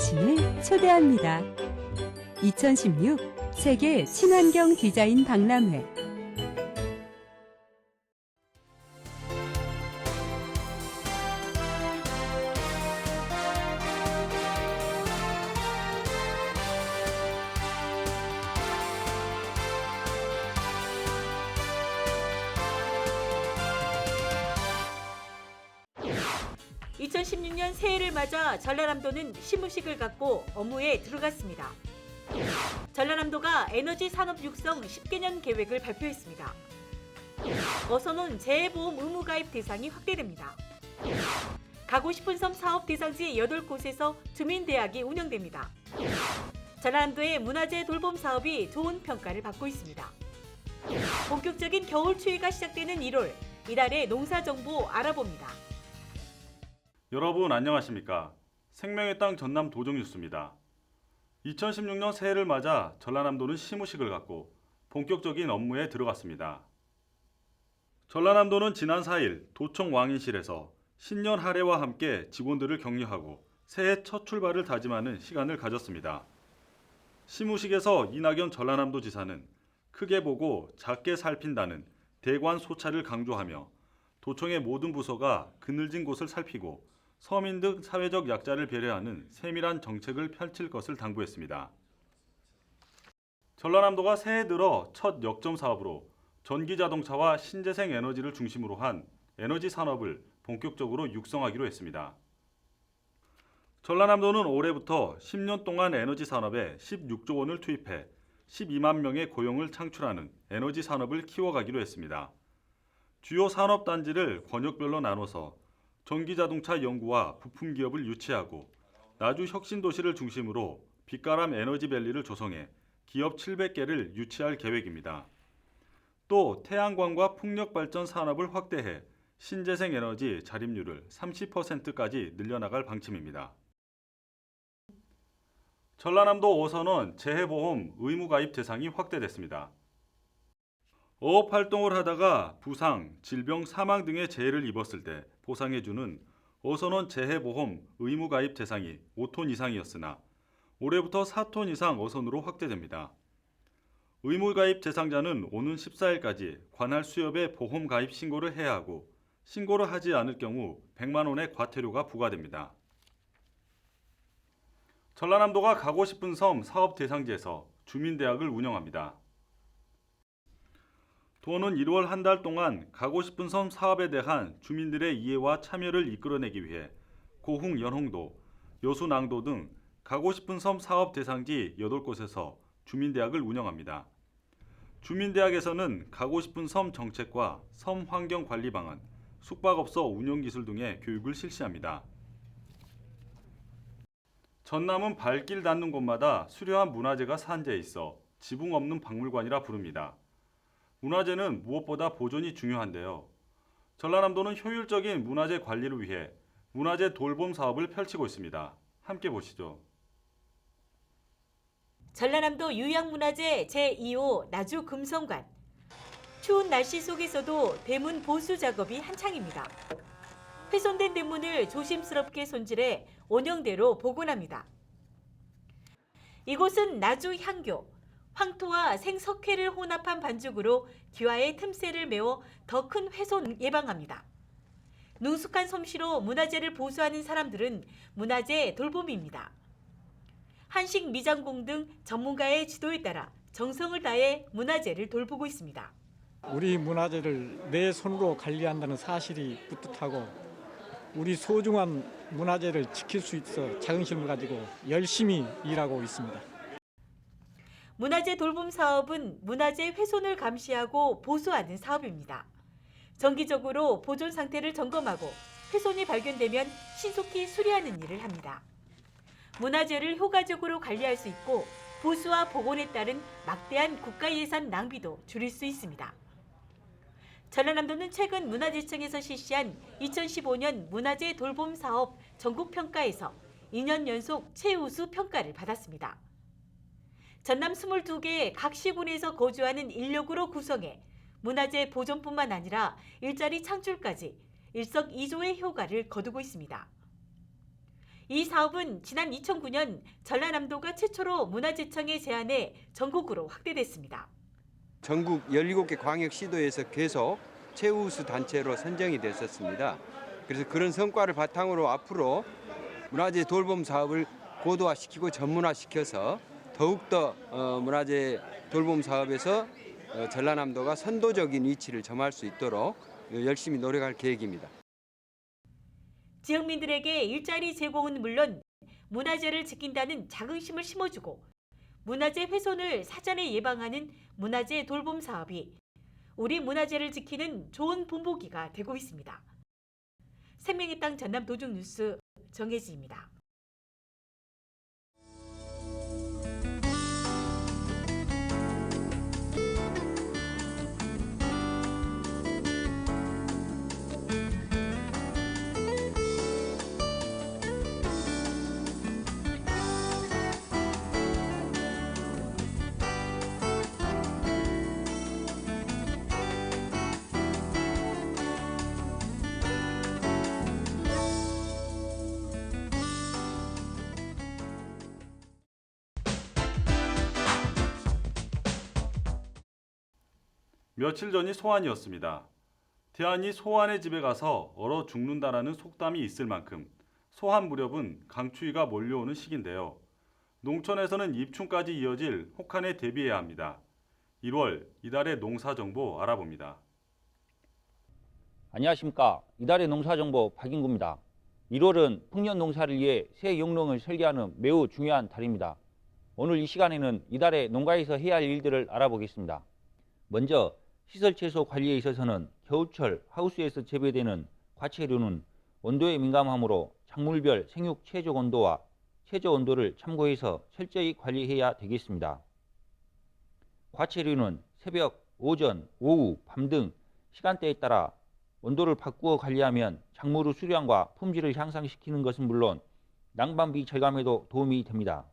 당신을 초대합니다. 2016 세계 친환경 디자인 박람회. (2016년) 새해를 맞아 전라남도는 시무식을 갖고 업무에 들어갔습니다. 전라남도가 에너지 산업 육성 10개년 계획을 발표했습니다. 어선원 재해보험 의무 가입 대상이 확대됩니다. 가고 싶은 섬 사업 대상지 8곳에서 주민대학이 운영됩니다. 전라남도의 문화재 돌봄 사업이 좋은 평가를 받고 있습니다. 본격적인 겨울 추위가 시작되는 1월, 이달의 농사 정보 알아봅니다. 여러분 안녕하십니까? 생명의 땅 전남 도정뉴스입니다. 2016년 새해를 맞아 전라남도는 시무식을 갖고 본격적인 업무에 들어갔습니다. 전라남도는 지난 4일 도청 왕인실에서 신년 할애와 함께 직원들을 격려하고 새해 첫 출발을 다짐하는 시간을 가졌습니다. 시무식에서 이낙연 전라남도지사는 크게 보고 작게 살핀다는 대관 소차를 강조하며 도청의 모든 부서가 그늘진 곳을 살피고 서민 등 사회적 약자를 배려하는 세밀한 정책을 펼칠 것을 당부했습니다. 전라남도가 새해 들어 첫 역점 사업으로 전기자동차와 신재생 에너지를 중심으로 한 에너지 산업을 본격적으로 육성하기로 했습니다. 전라남도는 올해부터 10년 동안 에너지 산업에 16조 원을 투입해 12만 명의 고용을 창출하는 에너지 산업을 키워가기로 했습니다. 주요 산업단지를 권역별로 나눠서 전기자동차 연구와 부품 기업을 유치하고 나주 혁신도시를 중심으로 빛가람 에너지밸리를 조성해 기업 700개를 유치할 계획입니다. 또 태양광과 풍력발전 산업을 확대해 신재생 에너지 자립률을 30%까지 늘려나갈 방침입니다. 전라남도 어선원 재해보험 의무가입 대상이 확대됐습니다. 어업활동을 하다가 부상, 질병, 사망 등의 재해를 입었을 때 보상해주는 어선원 재해보험 의무가입 대상이 5톤 이상이었으나 올해부터 4톤 이상 어선으로 확대됩니다. 의무가입 대상자는 오는 14일까지 관할 수협에 보험가입 신고를 해야 하고 신고를 하지 않을 경우 100만 원의 과태료가 부과됩니다. 전라남도가 가고 싶은 섬 사업 대상지에서 주민대학을 운영합니다. 도는 1월 한 달 동안 가고 싶은 섬 사업에 대한 주민들의 이해와 참여를 이끌어내기 위해 고흥 연홍도, 여수낭도 등 가고 싶은 섬 사업 대상지 8곳에서 주민대학을 운영합니다. 주민대학에서는 가고 싶은 섬 정책과 섬 환경 관리 방안, 숙박업소 운영 기술 등의 교육을 실시합니다. 전남은 발길 닿는 곳마다 수려한 문화재가 산재해 있어 지붕 없는 박물관이라 부릅니다. 문화재는 무엇보다 보존이 중요한데요. 전라남도는 효율적인 문화재 관리를 위해 문화재 돌봄 사업을 펼치고 있습니다. 함께 보시죠. 전라남도 유형문화재 제2호 나주 금성관. 추운 날씨 속에서도 대문 보수 작업이 한창입니다. 훼손된 대문을 조심스럽게 손질해 원형대로 복원합니다. 이곳은 나주 향교, 황토와 생석회를 혼합한 반죽으로 기와의 틈새를 메워 더 큰 훼손 예방합니다. 능숙한 솜씨로 문화재를 보수하는 사람들은 문화재 돌봄입니다. 한식 미장공 등 전문가의 지도에 따라 정성을 다해 문화재를 돌보고 있습니다. 우리 문화재를 내 손으로 관리한다는 사실이 뿌듯하고 우리 소중한 문화재를 지킬 수 있어 자긍심을 가지고 열심히 일하고 있습니다. 문화재 돌봄 사업은 문화재 훼손을 감시하고 보수하는 사업입니다. 정기적으로 보존 상태를 점검하고 훼손이 발견되면 신속히 수리하는 일을 합니다. 문화재를 효과적으로 관리할 수 있고 보수와 복원에 따른 막대한 국가 예산 낭비도 줄일 수 있습니다. 전라남도는 최근 문화재청에서 실시한 2015년 문화재 돌봄 사업 전국평가에서 2년 연속 최우수 평가를 받았습니다. 전남 22개 각 시군에서 거주하는 인력으로 구성해 문화재 보존뿐만 아니라 일자리 창출까지 일석이조의 효과를 거두고 있습니다. 이 사업은 지난 2009년 전라남도가 최초로 문화재청의 제안에 전국으로 확대됐습니다. 전국 17개 광역시도에서 계속 최우수 단체로 선정이 됐었습니다. 그래서 그런 성과를 바탕으로 앞으로 문화재 돌봄 사업을 고도화시키고 전문화시켜서 더욱더 문화재 돌봄 사업에서 전라남도가 선도적인 위치를 점할 수 있도록 열심히 노력할 계획입니다. 지역민들에게 일자리 제공은 물론 문화재를 지킨다는 자긍심을 심어주고 문화재 훼손을 사전에 예방하는 문화재 돌봄 사업이 우리 문화재를 지키는 좋은 본보기가 되고 있습니다. 생명의 땅 전남 도중뉴스 정혜지입니다. 며칠 전이 소환이었습니다. 태안이 소환의 집에 가서 얼어 죽는다라는 속담이 있을 만큼 소환 무렵은 강추위가 몰려오는 시기인데요. 농촌에서는 입춘까지 이어질 혹한에 대비해야 합니다. 1월 이달의 농사정보 알아봅니다. 안녕하십니까. 이달의 농사정보 박인구입니다. 1월은 풍년 농사를 위해 새 영농을 설계하는 매우 중요한 달입니다. 오늘 이 시간에는 이달의 농가에서 해야 할 일들을 알아보겠습니다. 먼저 시설 채소 관리에 있어서는 겨울철 하우스에서 재배되는 과채류는 온도에 민감하므로 작물별 생육 최적 온도와 최저 온도를 참고해서 철저히 관리해야 되겠습니다. 과채류는 새벽, 오전, 오후, 밤 등 시간대에 따라 온도를 바꾸어 관리하면 작물의 수량과 품질을 향상시키는 것은 물론 난방비 절감에도 도움이 됩니다.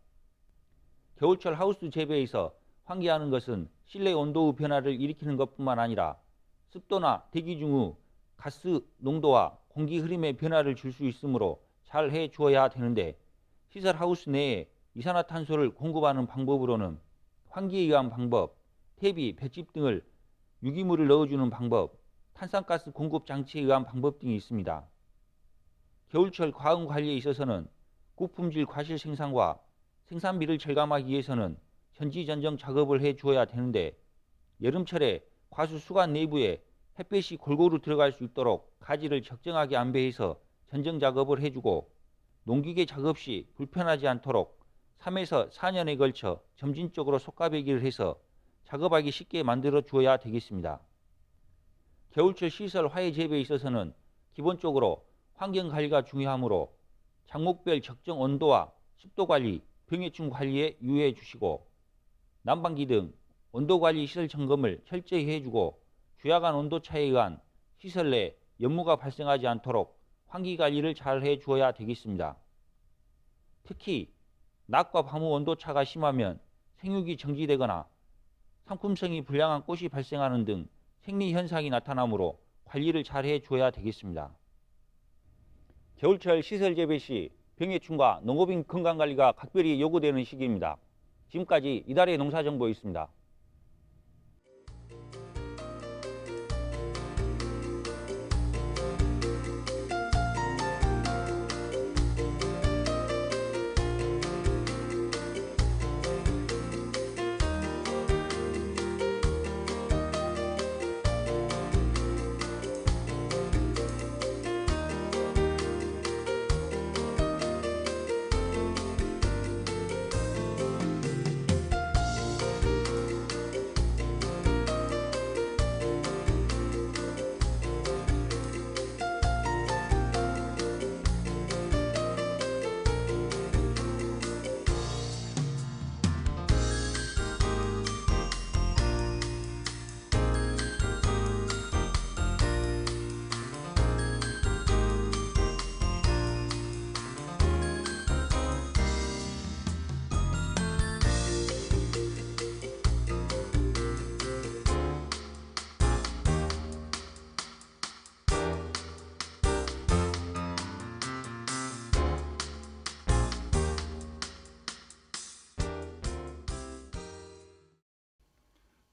겨울철 하우스 재배에서 환기하는 것은 실내 온도의 변화를 일으키는 것뿐만 아니라 습도나 대기 중의 가스 농도와 공기 흐름의 변화를 줄 수 있으므로 잘 해 주어야 되는데 시설 하우스 내에 이산화탄소를 공급하는 방법으로는 환기에 의한 방법, 퇴비, 볏짚 등을 유기물을 넣어주는 방법, 탄산가스 공급 장치에 의한 방법 등이 있습니다. 겨울철 과응 관리에 있어서는 고품질 과실 생산과 생산비를 절감하기 위해서는 전지전정 작업을 해 주어야 되는데 여름철에 과수 수관 내부에 햇볕이 골고루 들어갈 수 있도록 가지를 적정하게 안배해서 전정 작업을 해주고 농기계 작업 시 불편하지 않도록 3에서 4년에 걸쳐 점진적으로 속가배기를 해서 작업하기 쉽게 만들어 주어야 되겠습니다. 겨울철 시설 화해 재배에 있어서는 기본적으로 환경관리가 중요하므로 작목별 적정 온도와 습도관리, 병해충 관리에 유의해 주시고 난방기 등 온도관리 시설 점검을 철저히 해주고 주야간 온도차에 의한 시설 내 연무가 발생하지 않도록 환기관리를 잘 해주어야 되겠습니다. 특히 낮과 밤의 온도차가 심하면 생육이 정지되거나 상품성이 불량한 꽃이 발생하는 등 생리현상이 나타나므로 관리를 잘 해줘야 되겠습니다. 겨울철 시설 재배 시 병해충과 농업인 건강관리가 각별히 요구되는 시기입니다. 지금까지 이달의 농사정보였습니다.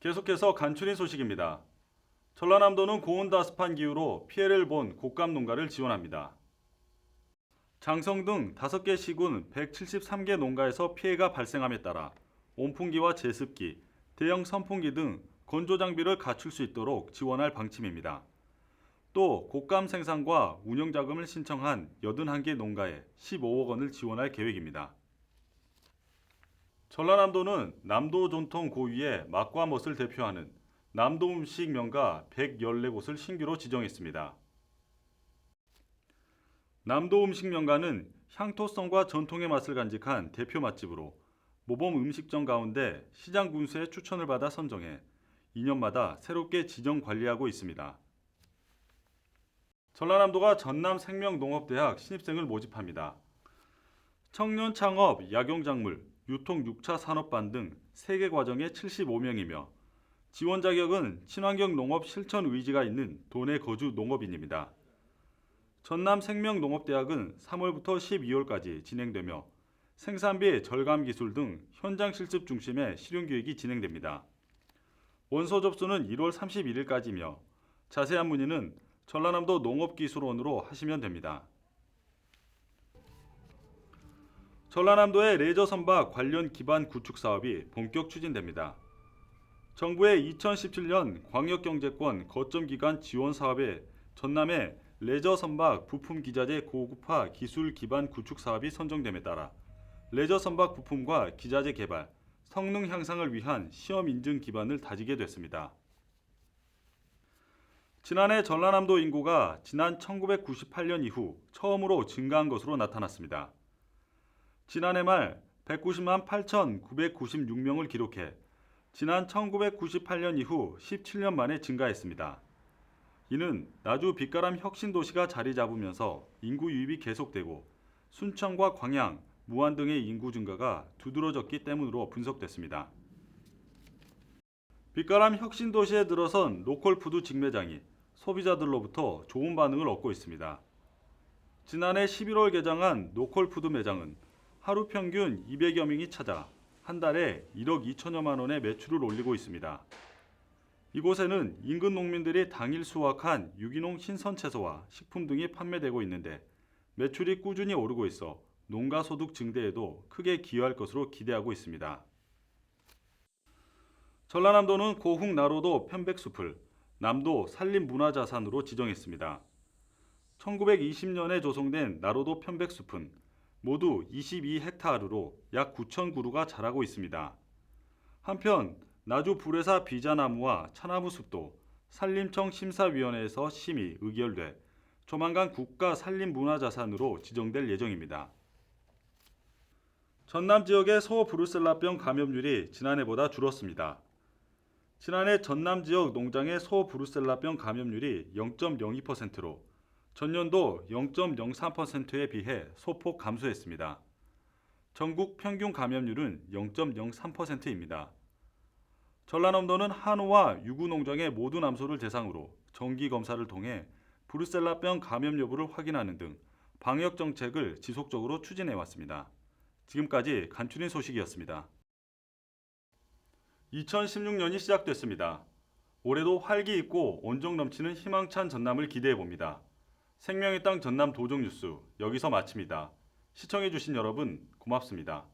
계속해서 간추린 소식입니다. 전라남도는 고온다습한 기후로 피해를 본 곡감 농가를 지원합니다. 장성 등 5개 시군 173개 농가에서 피해가 발생함에 따라 온풍기와 제습기, 대형 선풍기 등 건조 장비를 갖출 수 있도록 지원할 방침입니다. 또 곡감 생산과 운영 자금을 신청한 81개 농가에 15억 원을 지원할 계획입니다. 전라남도는 남도 전통 고유의 맛과 멋을 대표하는 남도 음식 명가 114곳을 신규로 지정했습니다. 남도 음식 명가는 향토성과 전통의 맛을 간직한 대표 맛집으로 모범 음식점 가운데 시장 군수의 추천을 받아 선정해 2년마다 새롭게 지정 관리하고 있습니다. 전라남도가 전남생명농업대학 신입생을 모집합니다. 청년 창업, 약용작물, 유통 6차 산업반 등 3개 과정에 75명이며 지원 자격은 친환경 농업 실천 의지가 있는 도내 거주 농업인입니다. 전남생명농업대학은 3월부터 12월까지 진행되며 생산비 절감 기술 등 현장 실습 중심의 실용교육이 진행됩니다. 원서 접수는 1월 31일까지며 자세한 문의는 전라남도 농업기술원으로 하시면 됩니다. 전라남도의 레저 선박 관련 기반 구축 사업이 본격 추진됩니다. 정부의 2017년 광역경제권 거점기관 지원 사업에 전남의 레저 선박 부품 기자재 고급화 기술 기반 구축 사업이 선정됨에 따라 레저 선박 부품과 기자재 개발, 성능 향상을 위한 시험 인증 기반을 다지게 됐습니다. 지난해 전라남도 인구가 지난 1998년 이후 처음으로 증가한 것으로 나타났습니다. 지난해 말 190만 8,996명을 기록해 지난 1998년 이후 17년 만에 증가했습니다. 이는 나주 빛가람 혁신도시가 자리 잡으면서 인구 유입이 계속되고 순천과 광양, 무안 등의 인구 증가가 두드러졌기 때문으로 분석됐습니다. 빛가람 혁신도시에 들어선 로컬푸드 직매장이 소비자들로부터 좋은 반응을 얻고 있습니다. 지난해 11월 개장한 로컬푸드 매장은 하루 평균 200여 명이 찾아 한 달에 1억 2천여만 원의 매출을 올리고 있습니다. 이곳에는 인근 농민들이 당일 수확한 유기농 신선 채소와 식품 등이 판매되고 있는데 매출이 꾸준히 오르고 있어 농가 소득 증대에도 크게 기여할 것으로 기대하고 있습니다. 전라남도는 고흥 나로도 편백숲을 남도 산림문화자산으로 지정했습니다. 1920년에 조성된 나로도 편백숲은 모두 22헥타르로 약 9천 그루가 자라고 있습니다. 한편 나주 불회사 비자나무와 차나무 숲도 산림청 심사위원회에서 심의 의결돼 조만간 국가 산림문화자산으로 지정될 예정입니다. 전남 지역의 소 브루셀라병 감염률이 지난해보다 줄었습니다. 지난해 전남 지역 농장의 소 브루셀라병 감염률이 0.02%로 전년도 0.03%에 비해 소폭 감소했습니다. 전국 평균 감염률은 0.03%입니다. 전라남도는 한우와 유구 농장의 모든 암소를 대상으로 정기 검사를 통해 브루셀라병 감염 여부를 확인하는 등 방역 정책을 지속적으로 추진해 왔습니다. 지금까지 간추린 소식이었습니다. 2016년이 시작됐습니다. 올해도 활기 있고 온정 넘치는 희망찬 전남을 기대해 봅니다. 생명의 땅 전남 도정 뉴스 여기서 마칩니다. 시청해 주신 여러분 고맙습니다.